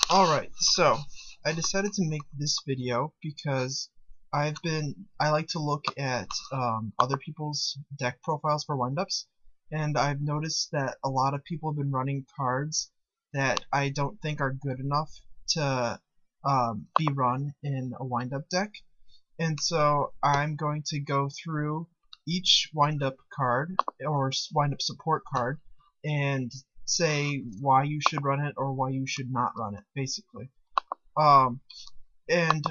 Alright, so I decided to make this video because I like to look at other people's deck profiles for windups, and I've noticed that a lot of people have been running cards that I don't think are good enough to be run in a windup deck. And so I'm going to go through each windup card or windup support card and say why you should run it or why you should not run it, basically. Um, and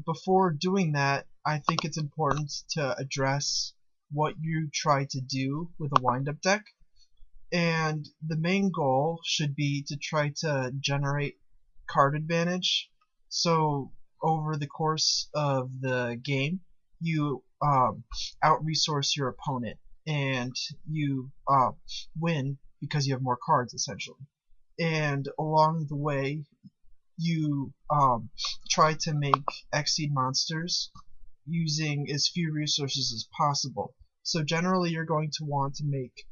before doing that, I think it's important to address what you try to do with a windup deck. And the main goal should be to try to generate card advantage. So over the course of the game, you out-resource your opponent, and you win because you have more cards, essentially. And along the way, you try to make Exceed monsters using as few resources as possible. So generally, you're going to want to make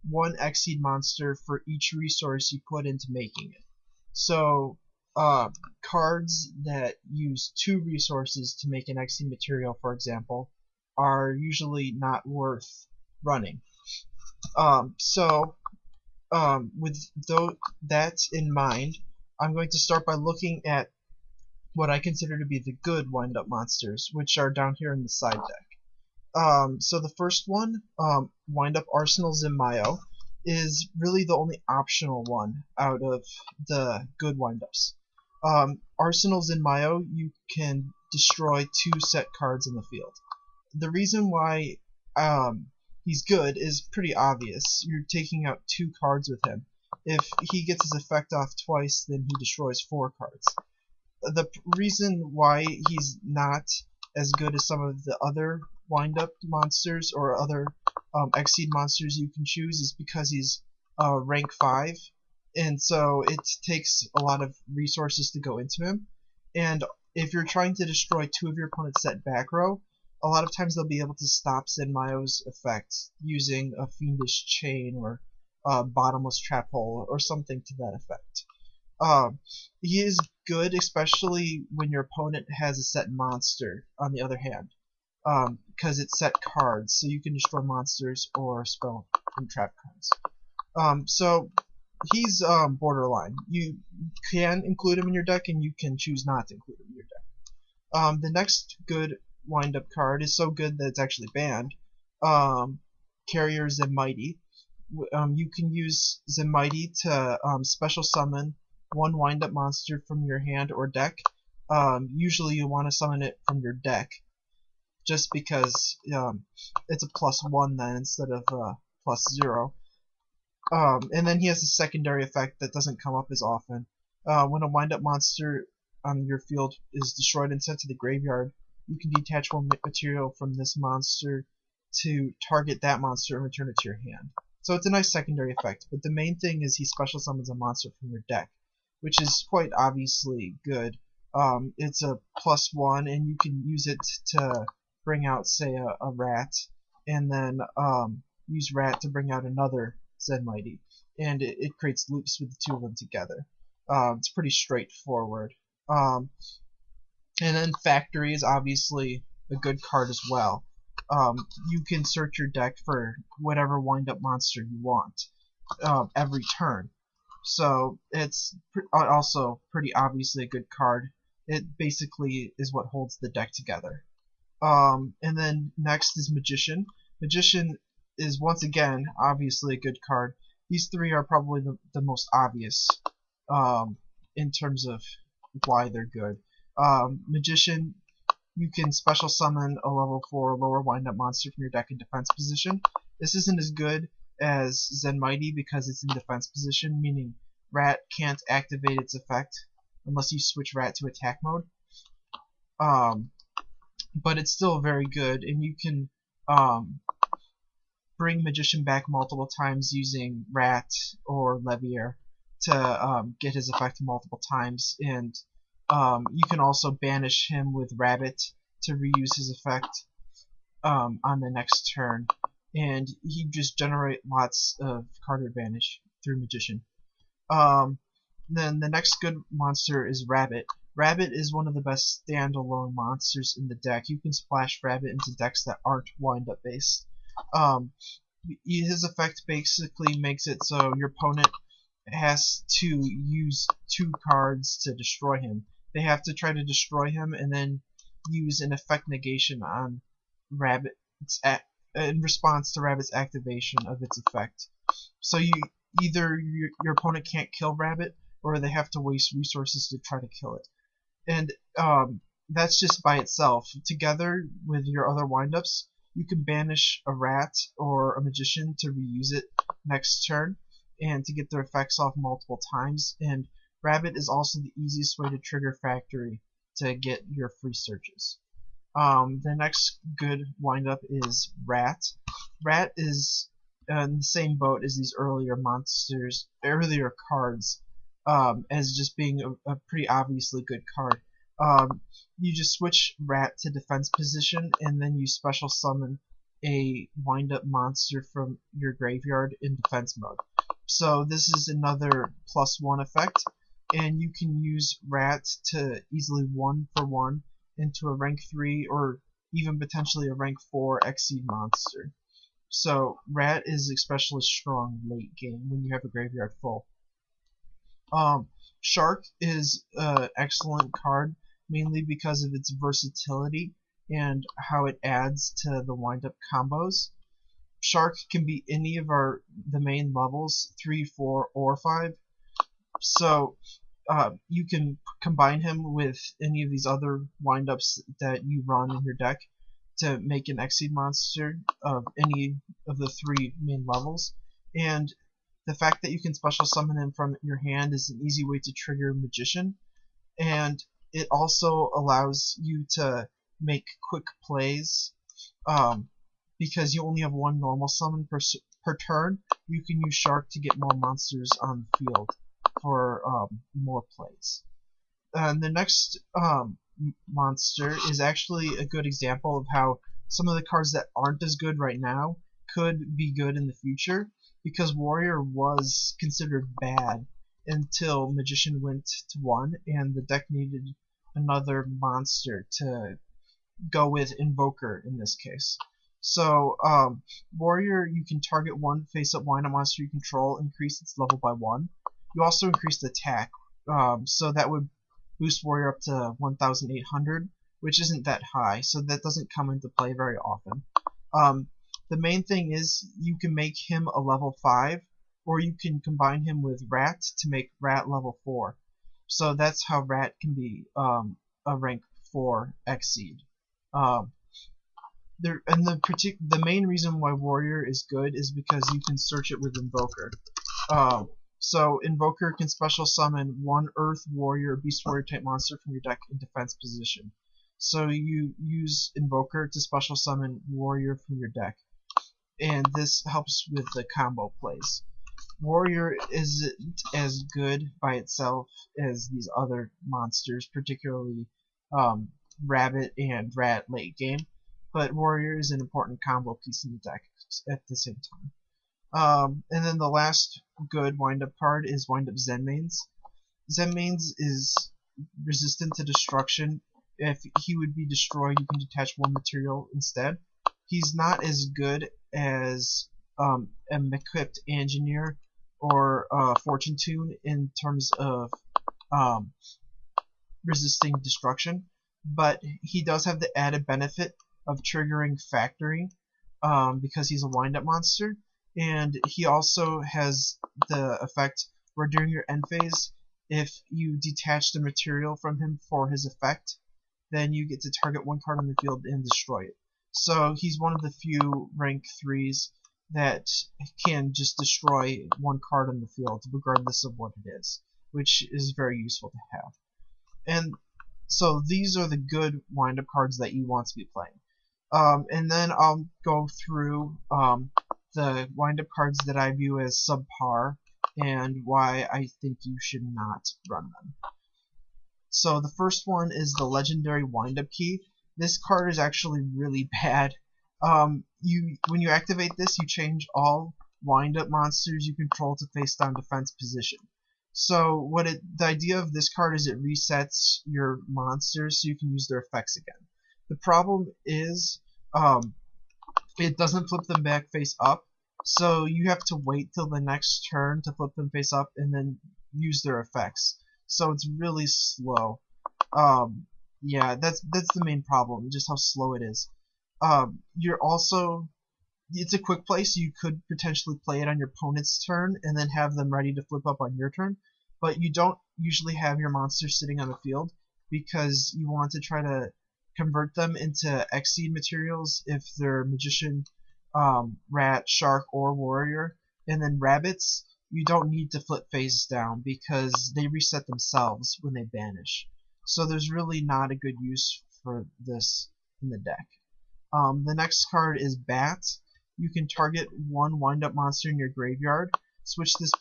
one Exceed monster for each resource you put into making it. So cards that use 2 resources to make an Exceed material, for example, are usually not worth running. With that in mind, I'm going to start by looking at what I consider to be the good wind-up monsters, which are down here in the side deck. So the first one, Wind-Up Arsenal Zenmayo, is really the only optional one out of the good wind-ups. Arsenal Zenmayo, you can destroy 2 set cards in the field. The reason why he's good is pretty obvious. You're taking out 2 cards with him. If he gets his effect off twice, then he destroys 4 cards. The reason why he's not as good as some of the other wind-up monsters or other Exceed monsters you can choose is because he's rank 5, and so it takes a lot of resources to go into him. And if you're trying to destroy 2 of your opponent's set back row, a lot of times they'll be able to stop Zenmayo's effect using a Fiendish Chain or Bottomless Trap Hole or something to that effect. He is good, especially when your opponent has a set monster, on the other hand, because it's set cards, so you can destroy monsters or spell and trap cards. So he's borderline. You can include him in your deck, and you can choose not to include him in your deck. The next good wind-up card is so good that it's actually banned. Carrier Zenmighty. You can use Zenmighty to special summon 1 wind-up monster from your hand or deck. Usually you want to summon it from your deck, just because it's a +1 then instead of +0. And then he has a secondary effect that doesn't come up as often. When a wind-up monster on your field is destroyed and sent to the graveyard, you can detach 1 material from this monster to target that monster and return it to your hand. So it's a nice secondary effect, but the main thing is he special summons a monster from your deck, which is quite obviously good. It's a +1, and you can use it to bring out, say, a rat, and then use rat to bring out another Zenmighty, and it creates loops with the 2 of them together. It's pretty straightforward. And then Factory is obviously a good card as well. You can search your deck for whatever wind-up monster you want every turn. So it's also pretty obviously a good card. It basically is what holds the deck together. And then next is Magician. Magician is once again obviously a good card. These 3 are probably the most obvious in terms of why they're good. Magician, you can special summon a level 4 lower wind-up monster from your deck in defense position. This isn't as good as Zenmighty because it's in defense position, meaning Rat can't activate its effect unless you switch Rat to attack mode. But it's still very good, and you can bring Magician back multiple times using Rat or Levier to get his effect multiple times, and you can also banish him with Rabbit to reuse his effect on the next turn, and he just generate lots of card advantage through Magician. Then the next good monster is Rabbit. Rabbit is one of the best standalone monsters in the deck. You can splash Rabbit into decks that aren't wind-up based. Um, his effect basically makes it so your opponent has to use 2 cards to destroy him. They have to try to destroy him and then use an effect negation on Rabbit's in response to Rabbit's activation of its effect. So either your opponent can't kill Rabbit, or they have to waste resources to try to kill it. And that's just by itself. Together with your other windups, you can banish a rat or a magician to reuse it next turn and to get their effects off multiple times. And Rabbit is also the easiest way to trigger Factory to get your free searches. The next good windup is Rat. Rat is in the same boat as these earlier cards, as just being a pretty obviously good card. You just switch Rat to defense position, and then you special summon a wind-up monster from your graveyard in defense mode. So this is another +1 effect, and you can use Rat to easily 1-for-1 into a rank 3 or even potentially a rank 4 Exceed monster. So Rat is especially strong late game when you have a graveyard full. Shark is an excellent card, mainly because of its versatility and how it adds to the wind-up combos. Shark can be any of the main levels, 3, 4, or 5. So you can combine him with any of these other wind-ups that you run in your deck to make an Exceed monster of any of the 3 main levels. And the fact that you can special summon him from your hand is an easy way to trigger Magician, and it also allows you to make quick plays. Because you only have 1 normal summon per turn, you can use Shark to get more monsters on the field for more plays. And the next monster is actually a good example of how some of the cards that aren't as good right now could be good in the future, because Warrior was considered bad until Magician went to 1 and the deck needed another monster to go with Invoker in this case. So Warrior, you can target 1 face-up wind-up monster you control, increase its level by 1. You also increase the attack, so that would boost Warrior up to 1,800, which isn't that high, so that doesn't come into play very often. The main thing is you can make him a level 5, or you can combine him with Rat to make Rat level 4. So that's how Rat can be a rank 4 Exceed. The main reason why Warrior is good is because you can search it with Invoker. So Invoker can special summon 1 Earth Warrior, Beast Warrior type monster from your deck in defense position. So you use Invoker to special summon Warrior from your deck, and this helps with the combo plays. Warrior isn't as good by itself as these other monsters, particularly Rabbit and Rat late game, but Warrior is an important combo piece in the deck at the same time. And then the last good wind-up card is Wind-Up Zenmaines. Zenmaines is resistant to destruction. If he would be destroyed, you can detach 1 material instead. He's not as good as a equipped Engineer or Fortune Tune in terms of resisting destruction, but he does have the added benefit of triggering Factory because he's a wind-up monster, and he also has the effect where during your end phase, if you detach the material from him for his effect, then you get to target 1 card on the field and destroy it. So he's one of the few rank 3s that can just destroy 1 card on the field regardless of what it is, which is very useful to have. And so these are the good wind-up cards that you want to be playing. And then I'll go through the wind-up cards that I view as subpar and why I think you should not run them. So the first one is the Legendary Wind-Up Key. This card is actually really bad. When you activate this, you change all wind-up monsters you control to face-down defense position. So the idea of this card is it resets your monsters so you can use their effects again. The problem is it doesn't flip them back face up, so you have to wait till the next turn to flip them face up and then use their effects. So it's really slow. Yeah, that's the main problem, just how slow it is. You're also It's a quick play, so you could potentially play it on your opponent's turn and then have them ready to flip up on your turn, but you don't usually have your monsters sitting on the field because you want to try to convert them into Xseed materials if they're magician, rat, shark, or warrior. And then rabbits, you don't need to flip face down because they reset themselves when they banish. So there's really not a good use for this in the deck. The next card is Bat. You can target one wind-up monster in your graveyard, switch this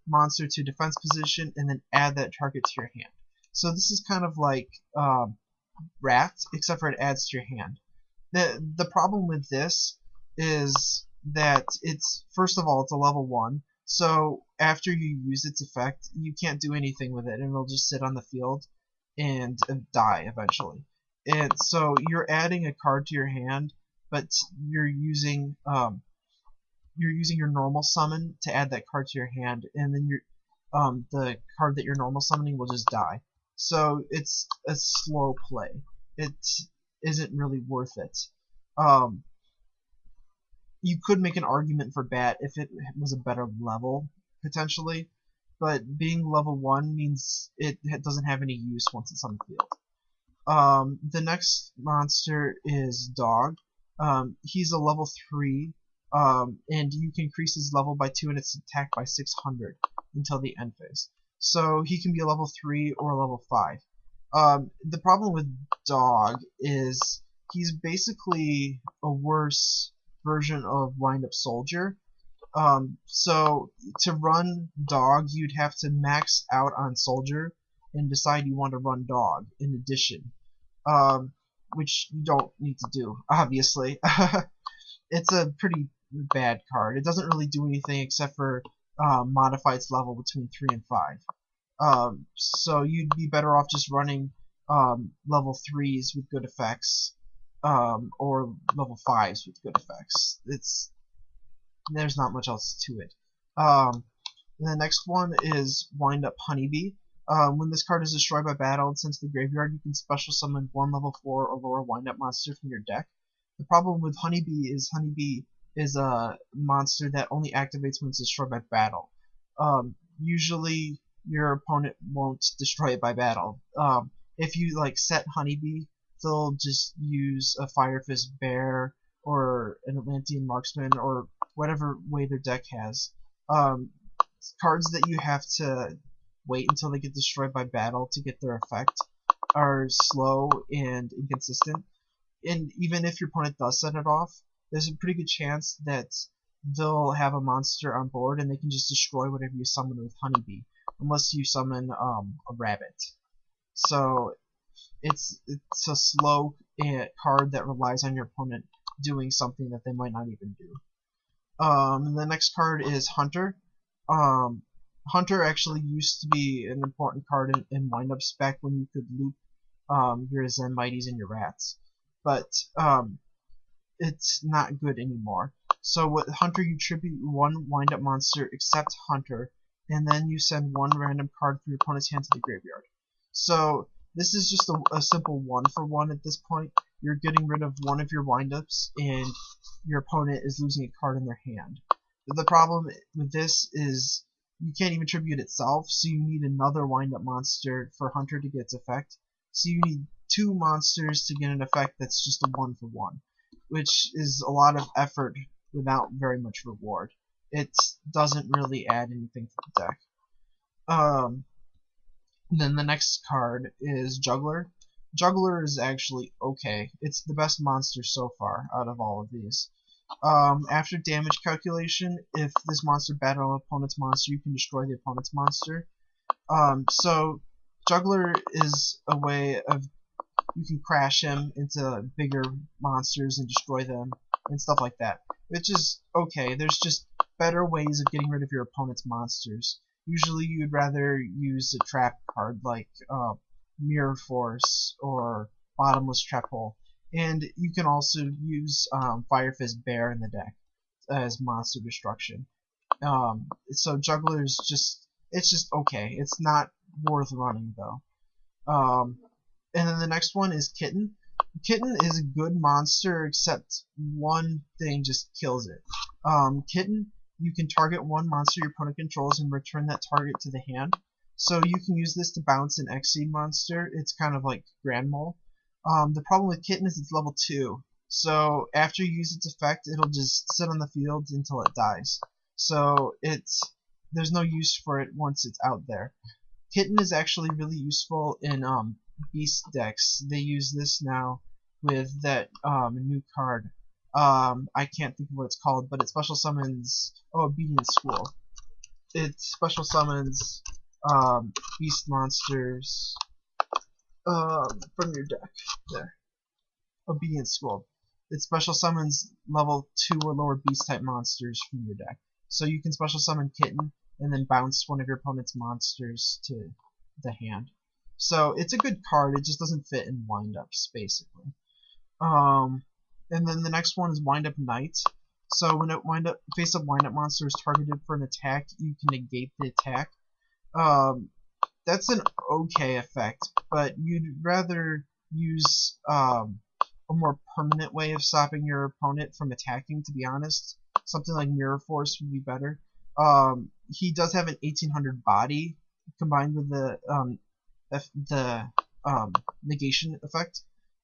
monster to defense position, and then add that target to your hand. So this is kind of like Rat, except for it adds to your hand. The problem with this is that first of all, it's a level 1, so after you use its effect, you can't do anything with it, and it'll just sit on the field and die eventually. And so you're adding a card to your hand, but you're using your normal summon to add that card to your hand, and then the card that you're normal summoning will just die. So it's a slow play. It isn't really worth it. You could make an argument for Bat if it was a better level, potentially, but being level 1 means it doesn't have any use once it's on the field. The next monster is Dog. He's a level 3, and you can increase his level by 2 and its attack by 600 until the end phase. So he can be a level 3 or a level 5. The problem with Dog is he's basically a worse version of Wind-Up Soldier. So to run Dog, you'd have to max out on Soldier and decide you want to run Dog in addition. Which you don't need to do, obviously. It's a pretty bad card. It doesn't really do anything except for modify its level between 3 and 5. So you'd be better off just running level 3s with good effects, or level 5s with good effects. There's not much else to it. The next one is Wind Up Honeybee. When this card is destroyed by battle and sent to the graveyard, you can special summon one level 4 or lower wind-up monster from your deck. The problem with Honeybee is a monster that only activates when it's destroyed by battle. Usually your opponent won't destroy it by battle. If you set Honeybee, they'll just use a Fire Fist Bear or an Atlantean Marksman or whatever way their deck has. Cards that you have to wait until they get destroyed by battle to get their effect are slow and inconsistent. And even if your opponent does set it off, there's a pretty good chance that they'll have a monster on board and they can just destroy whatever you summon with Honeybee, unless you summon a rabbit. So it's a slow card that relies on your opponent doing something that they might not even do. The next card is Hunter. Hunter actually used to be an important card in wind-up spec when you could loop your Zen Mighties and your Rats, but it's not good anymore. So with Hunter, you tribute one wind-up monster except Hunter, and then you send one random card from your opponent's hand to the graveyard. So this is just a simple 1-for-1 at this point. You're getting rid of one of your wind-ups, and your opponent is losing a card in their hand. But the problem with this is you can't even tribute itself, so you need another wind-up monster for Hunter to get its effect. So you need 2 monsters to get an effect that's just a 1-for-1, which is a lot of effort without very much reward. It doesn't really add anything to the deck. Then the next card is Juggler. Juggler is actually okay. It's the best monster so far out of all of these. After damage calculation, if this monster battles an opponent's monster, you can destroy the opponent's monster. So Juggler is a way of you can crash him into bigger monsters and destroy them and stuff like that. Which is okay. There's just better ways of getting rid of your opponent's monsters. Usually you'd rather use a trap card like Mirror Force or Bottomless Trap Hole. And you can also use Fire Fist Bear in the deck as monster destruction. So Juggler's it's just okay. It's not worth running though. And then the next one is Kitten. Kitten is a good monster, except one thing just kills it. Kitten, you can target one monster your opponent controls and return that target to the hand. So you can use this to bounce an Xseed monster. It's kind of like Grand Mole. The problem with Kitten is it's level 2. So after you use its effect, it'll just sit on the field until it dies. So there's no use for it once it's out there. Kitten is actually really useful in beast decks. They use this now with that new card. I can't think of what it's called, but it special summons Obedient School. It special summons beast monsters from your deck. There. Obedient School. It special summons level 2 or lower beast type monsters from your deck. So you can special summon Kitten and then bounce one of your opponent's monsters to the hand. So it's a good card, it just doesn't fit in windups, basically. And then the next one is Wind-Up Knight. So when face-up wind-up monster is targeted for an attack, you can negate the attack. That's an okay effect, but you'd rather use a more permanent way of stopping your opponent from attacking, to be honest. Something like Mirror Force would be better. He does have an 1800 body combined with the negation effect,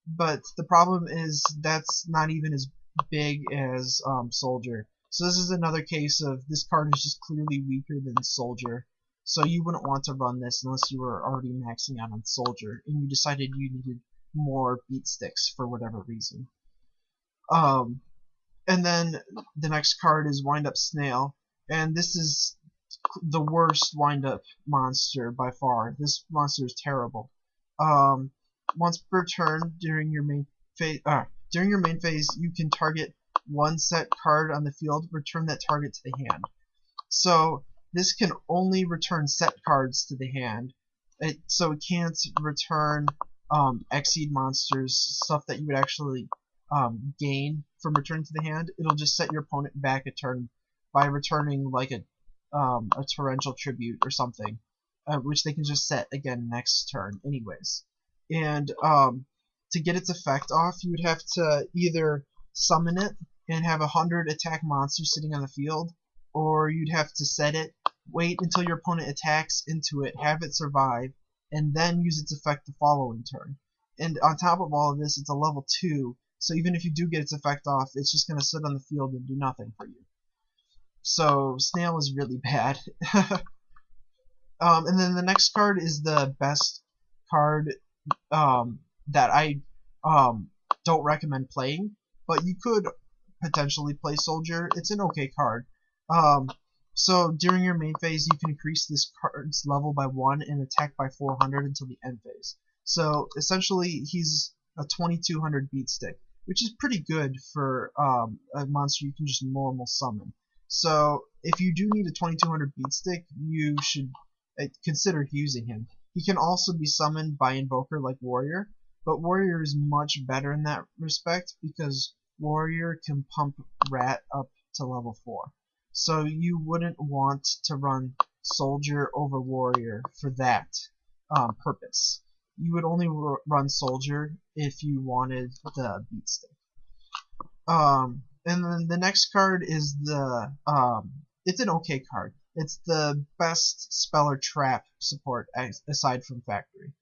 but the problem is that's not even as big as Soldier. So this is another case of this card is just clearly weaker than Soldier. So you wouldn't want to run this unless you were already maxing out on Soldier and you decided you needed more beat sticks for whatever reason. And then the next card is Wind Up Snail, and this is the worst wind-up monster by far. This monster is terrible. Once per turn during your main phase, you can target one set card on the field, return that target to the hand. So this can only return set cards to the hand. So it can't return Xseed monsters, stuff that you would actually gain from returning to the hand. It'll just set your opponent back a turn by returning like a torrential tribute or something, which they can just set again next turn anyways. And to get its effect off, you would have to either summon it and have 100 attack monsters sitting on the field, or you'd have to set it, wait until your opponent attacks into it, have it survive, and then use its effect the following turn. And on top of all of this, it's a level 2, so even if you do get its effect off, it's just going to sit on the field and do nothing for you. So Snail is really bad. And then the next card is the best card that I don't recommend playing, but you could potentially play Soldier. It's an okay card. So during your main phase, you can increase this card's level by 1 and attack by 400 until the end phase. So essentially, he's a 2200 beat stick, which is pretty good for a monster you can just normal summon. So if you do need a 2200 beat stick, you should consider using him. He can also be summoned by Invoker like Warrior, but Warrior is much better in that respect because Warrior can pump Rat up to level 4. So you wouldn't want to run Soldier over Warrior for that purpose. You would only run Soldier if you wanted the beat stick. And then the next card is the it's an okay card. It's the best Speller Trap support aside from Factory.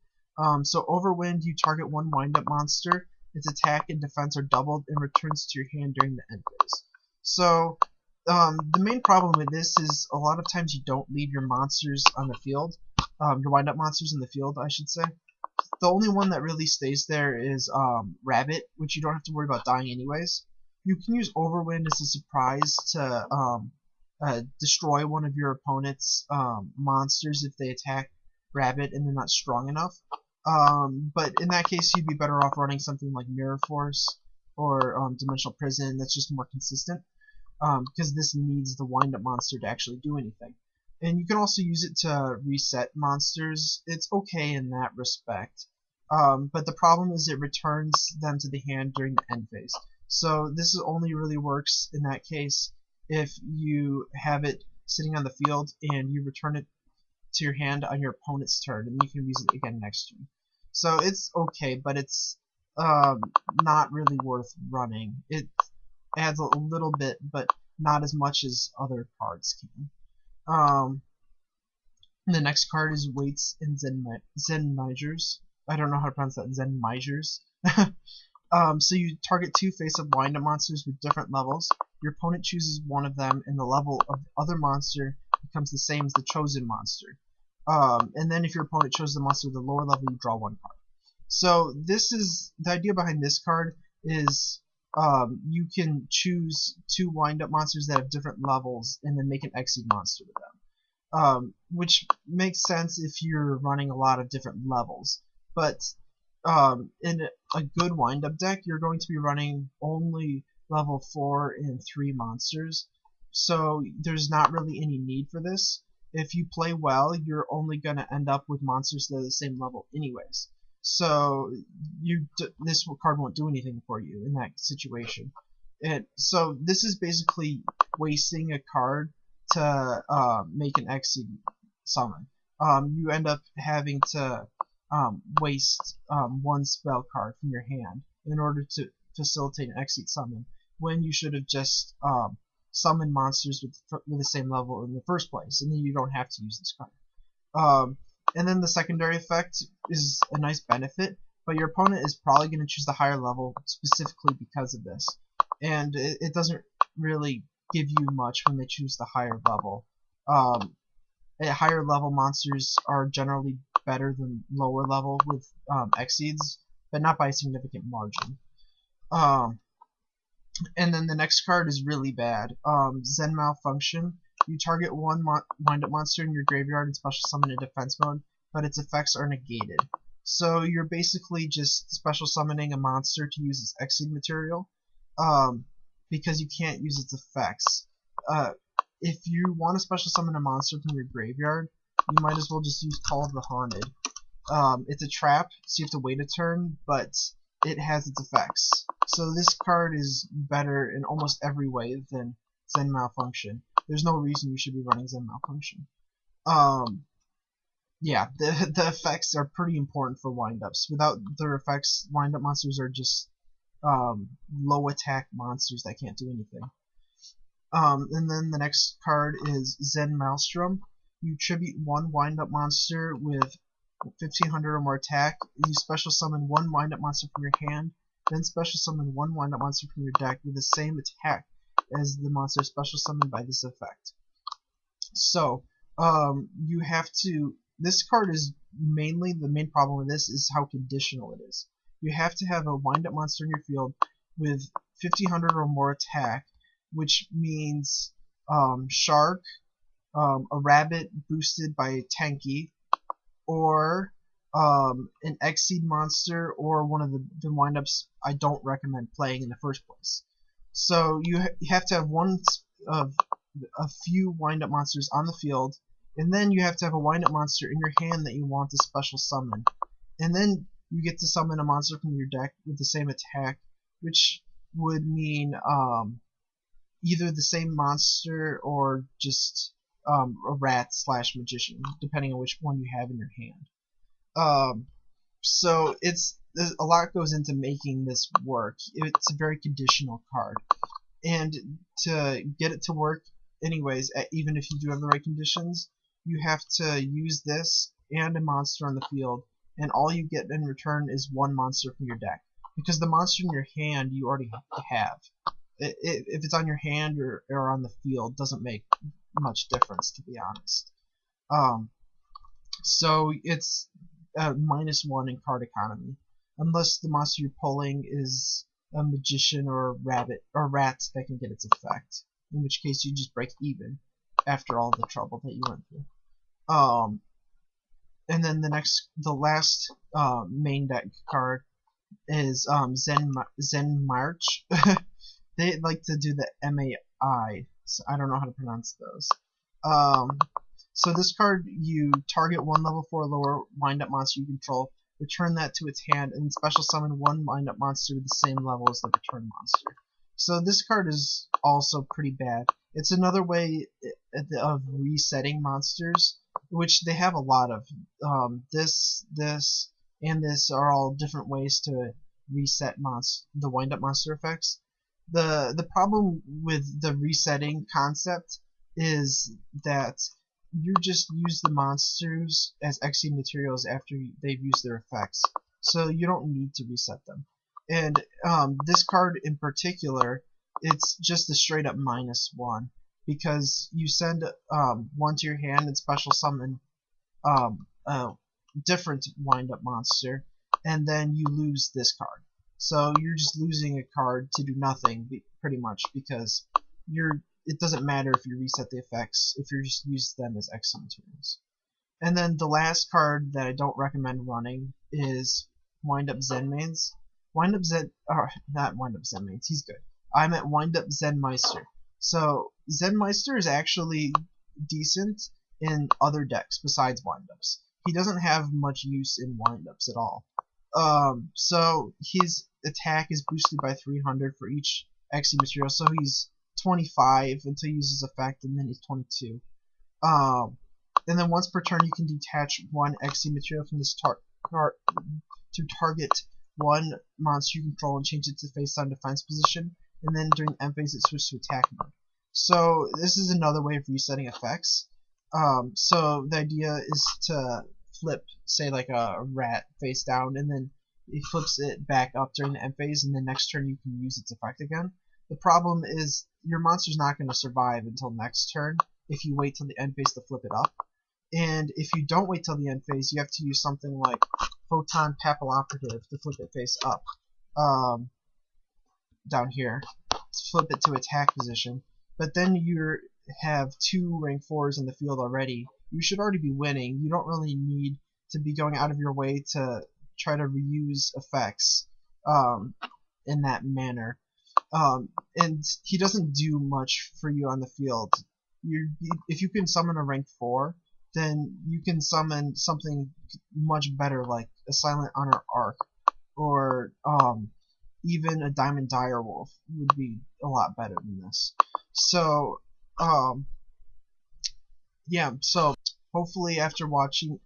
So Overwind, you target one wind-up monster, its attack and defense are doubled and returns to your hand during the end phase. So the main problem with this is a lot of times you don't leave your monsters on the field, your wind-up monsters in the field, I should say. The only one that really stays there is Rabbit, which you don't have to worry about dying anyways. You can use Overwind as a surprise to destroy one of your opponent's monsters if they attack Rabbit and they're not strong enough. But in that case, you'd be better off running something like Mirror Force or Dimensional Prison that's just more consistent, because this needs the wind-up monster to actually do anything. And you can also use it to reset monsters. It's okay in that respect. But the problem is it returns them to the hand during the end phase. So this only really works in that case if you have it sitting on the field and you return it to your hand on your opponent's turn, and you can use it again next turn. So it's okay, but it's not really worth running. It adds a little bit, but not as much as other cards can. The next card is Weights and Zen Measures. I don't know how to pronounce that. Zen Measures. So you target 2 face-up wind-up monsters with different levels. Your opponent chooses one of them, and the level of the other monster becomes the same as the chosen monster. And then if your opponent chose the monster with the lower level, you draw 1 card. So this is the idea behind this card is you can choose 2 wind-up monsters that have different levels and then make an Exceed monster with them. Which makes sense if you're running a lot of different levels. But in a good wind-up deck, you're going to be running only level 4 and 3 monsters. So there's not really any need for this. If you play well, you're only going to end up with monsters that are the same level anyways. So this card won't do anything for you in that situation. And so this is basically wasting a card to make an Exceed summon. You end up having to waste 1 spell card from your hand in order to facilitate an Exceed summon, when you should have just summoned monsters with the same level in the first place, and then you don't have to use this card. And then the secondary effect is a nice benefit, but your opponent is probably going to choose the higher level specifically because of this. And it doesn't really give you much when they choose the higher level. Higher level monsters are generally better than lower level with Exceeds, but not by a significant margin. And then the next card is really bad. Zen Malfunction. You target 1 wind-up monster in your graveyard and special summon in defense mode, but its effects are negated. So you're basically just special summoning a monster to use its Exceed material, because you can't use its effects. If you want to special summon a monster from your graveyard, you might as well just use Call of the Haunted. It's a trap, so you have to wait a turn, but it has its effects. So this card is better in almost every way than Zen Malfunction. There's no reason you should be running Zen Malfunction. Yeah, the effects are pretty important for wind-ups. Without their effects, wind-up monsters are just low attack monsters that can't do anything. And then the next card is Zen Maelstrom. You tribute 1 wind-up monster with 1500 or more attack. You special summon 1 wind-up monster from your hand, then special summon 1 wind-up monster from your deck with the same attack as the monster special summoned by this effect. So, you have to... This card is mainly... The main problem with this is how conditional it is. You have to have a wind-up monster in your field with 1500 or more attack, which means Shark, a rabbit boosted by Tenki, or an Exceed monster, or one of the wind-ups I don't recommend playing in the first place. So you have to have one of a few wind-up monsters on the field, and then you have to have a wind-up monster in your hand that you want to special summon. And then you get to summon a monster from your deck with the same attack, which would mean either the same monster or just a rat / magician, depending on which one you have in your hand. So a lot goes into making this work. It's a very conditional card, and to get it to work anyways, even if you do have the right conditions, you have to use this and a monster on the field, and all you get in return is 1 monster from your deck, because the monster in your hand you already have. If it's on your hand or on the field, doesn't make much difference, to be honest. So it's -1 in card economy, unless the monster you're pulling is a magician or a rabbit or rat that can get its effect, in which case you just break even after all the trouble that you went through. And then the last main deck card is Zen March. They like to do the MAI, so I don't know how to pronounce those. So this card, you target one level 4 lower wind-up monster you control, return that to its hand, and special summon one wind-up monster with the same level as the return monster. So this card is also pretty bad. It's another way of resetting monsters, which they have a lot of. This, and this are all different ways to reset the wind-up monster effects. The problem with the resetting concept is that you just use the monsters as XP materials after they've used their effects, so you don't need to reset them. And this card in particular, it's just a straight up -1, because you send one to your hand and special summon a different wind-up monster, and then you lose this card. So you're just losing a card to do nothing, pretty much, because it doesn't matter if you reset the effects if you just use them as XP materials. And then the last card that I don't recommend running is Wind-Up Zenmains. Not Wind-Up Zenmains, he's good. I meant Wind-Up Zenmeister. So Zenmeister is actually decent in other decks besides wind-ups. He doesn't have much use in wind-ups at all. So his attack is boosted by 300 for each XP material, so he's 25 until he uses effect, and then he's 22. And then once per turn, you can detach one XP material from this to target one monster you control and change it to face-down defense position, and then during end phase it switches to attack mode. So this is another way of resetting effects. So the idea is to flip, say, like a rat face down, and then it flips it back up during the end phase, and then next turn you can use its effect again. The problem is your monster's not going to survive until next turn if you wait till the end phase to flip it up. And if you don't wait till the end phase, you have to use something like Photon Papilloperative to flip it face up. Down here, to flip it to attack position. But then you have 2 rank 4s in the field already. You should already be winning. You don't really need to be going out of your way to try to reuse effects in that manner. And he doesn't do much for you on the field. If you can summon a rank 4, then you can summon something much better like a Silent Honor Arc, or even a Diamond Direwolf would be a lot better than this. So yeah, so hopefully after watching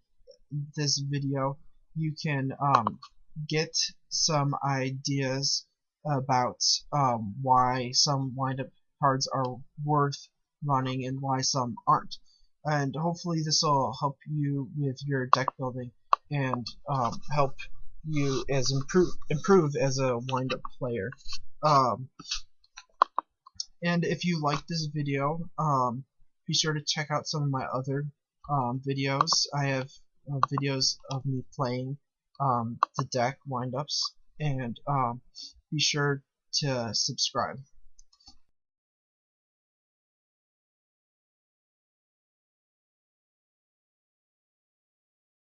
this video you can get some ideas about why some wind-up cards are worth running and why some aren't. And hopefully this will help you with your deck building and help you as improve as a wind-up player. And if you like this video, be sure to check out some of my other videos. I have videos of me playing the deck wind-ups, and be sure to subscribe.